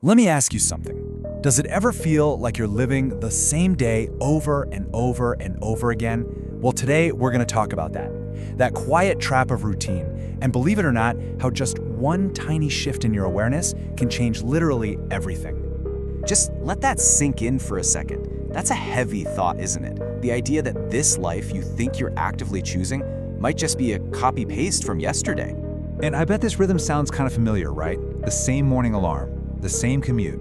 Let me ask you something. Does it ever feel like you're living the same day over and over and over again? Well, today we're going to talk about that quiet trap of routine, and believe it or not, how just one tiny shift in your awareness can change literally everything. Just let that sink in for a second. That's a heavy thought, isn't it? The idea that this life you think you're actively choosing might just be a copy-paste from yesterday. And I bet this rhythm sounds kind of familiar, right? The same morning alarm, the same commute.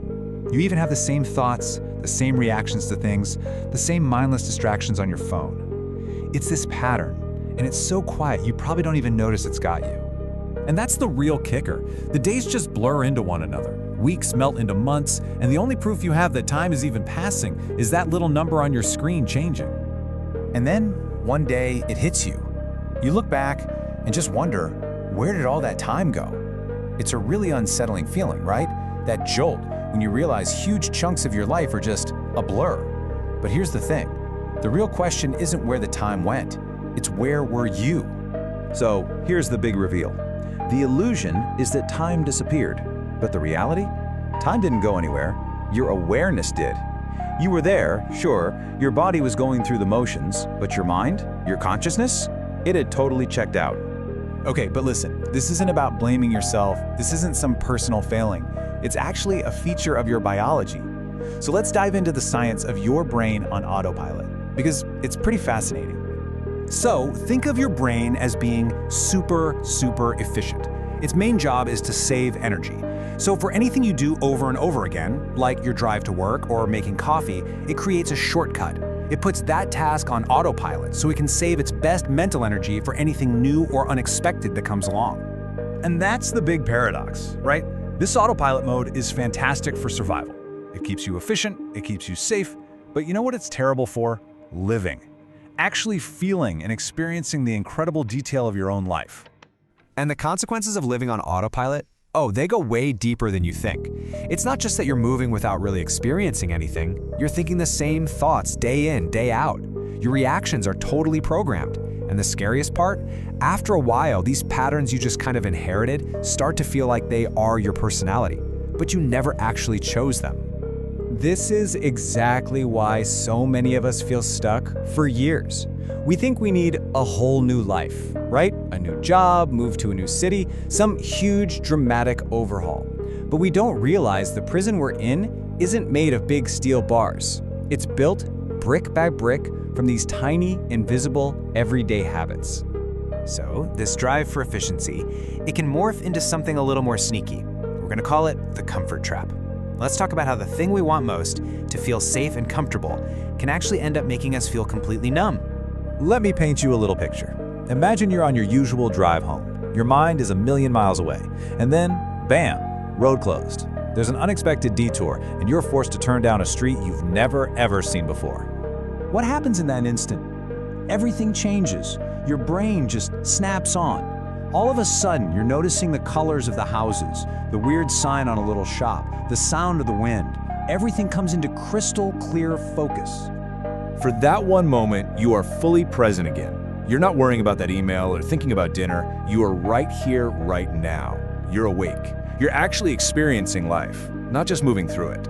You even have the same thoughts, the same reactions to things, the same mindless distractions on your phone. It's this pattern, and it's so quiet you probably don't even notice it's got you. And that's the real kicker. The days just blur into one another. Weeks melt into months, and the only proof you have that time is even passing is that little number on your screen changing. And then, one day, it hits you. You look back and just wonder, where did all that time go? It's a really unsettling feeling, right? That jolt when you realize huge chunks of your life are just a blur. But here's the thing. The real question isn't where the time went. It's where were you? So here's the big reveal. The illusion is that time disappeared. But the reality? Time didn't go anywhere. Your awareness did. You were there, sure, your body was going through the motions, but your mind, your consciousness, it had totally checked out. Okay, but listen, this isn't about blaming yourself. This isn't some personal failing. It's actually a feature of your biology. So let's dive into the science of your brain on autopilot, because it's pretty fascinating. So think of your brain as being super efficient. Its main job is to save energy. So for anything you do over and over again, like your drive to work or making coffee, it creates a shortcut. It puts that task on autopilot so it can save its best mental energy for anything new or unexpected that comes along. And that's the big paradox, right? This autopilot mode is fantastic for survival. It keeps you efficient, it keeps you safe, but you know what it's terrible for? Living. Actually feeling and experiencing the incredible detail of your own life. And the consequences of living on autopilot? Oh, they go way deeper than you think. It's not just that you're moving without really experiencing anything. You're thinking the same thoughts day in, day out. Your reactions are totally programmed. And the scariest part? After a while, these patterns you just kind of inherited start to feel like they are your personality, but you never actually chose them. This is exactly why so many of us feel stuck for years. We think we need a whole new life, right? A new job, move to a new city, some huge dramatic overhaul. But we don't realize the prison we're in isn't made of big steel bars. It's built brick by brick from these tiny, invisible, everyday habits. So, this drive for efficiency, it can morph into something a little more sneaky. We're gonna call it the comfort trap. Let's talk about how the thing we want most, to feel safe and comfortable, can actually end up making us feel completely numb. Let me paint you a little picture. Imagine you're on your usual drive home. Your mind is a million miles away. And then, bam, road closed. There's an unexpected detour, and you're forced to turn down a street you've never, ever seen before. What happens in that instant? Everything changes. Your brain just snaps on. All of a sudden, you're noticing the colors of the houses, the weird sign on a little shop, the sound of the wind. Everything comes into crystal clear focus. For that one moment, you are fully present again. You're not worrying about that email or thinking about dinner. You are right here, right now. You're awake. You're actually experiencing life, not just moving through it.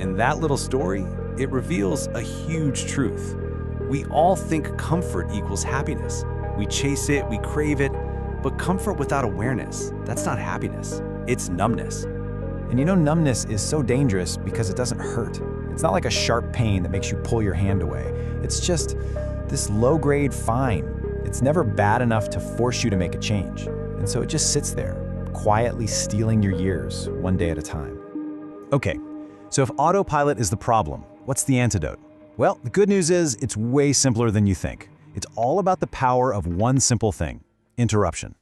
In that little story, it reveals a huge truth. We all think comfort equals happiness. We chase it, we crave it, but comfort without awareness, that's not happiness. It's numbness. And you know, numbness is so dangerous because it doesn't hurt. It's not like a sharp pain that makes you pull your hand away. It's just this low-grade fine. It's never bad enough to force you to make a change. And so it just sits there, quietly stealing your years, one day at a time. Okay, so if autopilot is the problem, what's the antidote? Well, the good news is it's way simpler than you think. It's all about the power of one simple thing: interruption.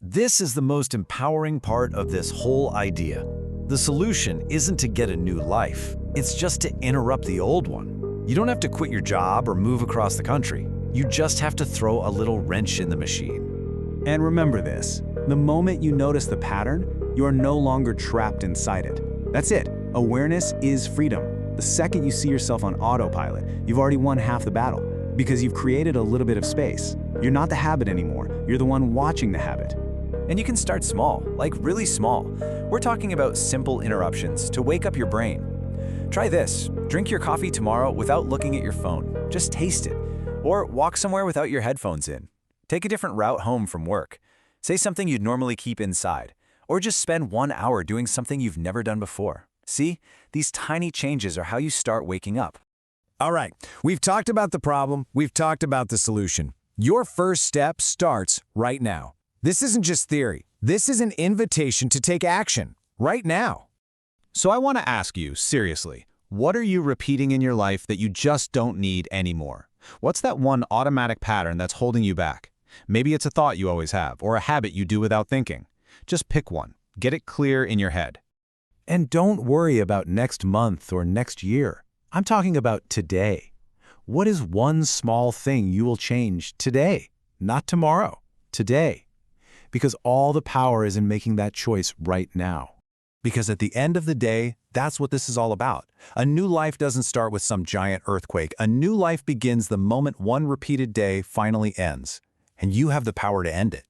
This is the most empowering part of this whole idea. The solution isn't to get a new life. It's just to interrupt the old one. You don't have to quit your job or move across the country. You just have to throw a little wrench in the machine. And remember this, the moment you notice the pattern, you are no longer trapped inside it. That's it. Awareness is freedom. The second you see yourself on autopilot, you've already won half the battle because you've created a little bit of space. You're not the habit anymore. You're the one watching the habit. And you can start small, like really small. We're talking about simple interruptions to wake up your brain. Try this. Drink your coffee tomorrow without looking at your phone. Just taste it. Or walk somewhere without your headphones in. Take a different route home from work. Say something you'd normally keep inside. Or just spend 1 hour doing something you've never done before. See? These tiny changes are how you start waking up. All right, we've talked about the problem, we've talked about the solution. Your first step starts right now. This isn't just theory. This is an invitation to take action, right now. So I want to ask you, seriously, what are you repeating in your life that you just don't need anymore? What's that one automatic pattern that's holding you back? Maybe it's a thought you always have, or a habit you do without thinking. Just pick one. Get it clear in your head. And don't worry about next month or next year. I'm talking about today. What is one small thing you will change today? Not tomorrow, today. Because all the power is in making that choice right now. Because at the end of the day, that's what this is all about. A new life doesn't start with some giant earthquake. A new life begins the moment one repeated day finally ends. And you have the power to end it.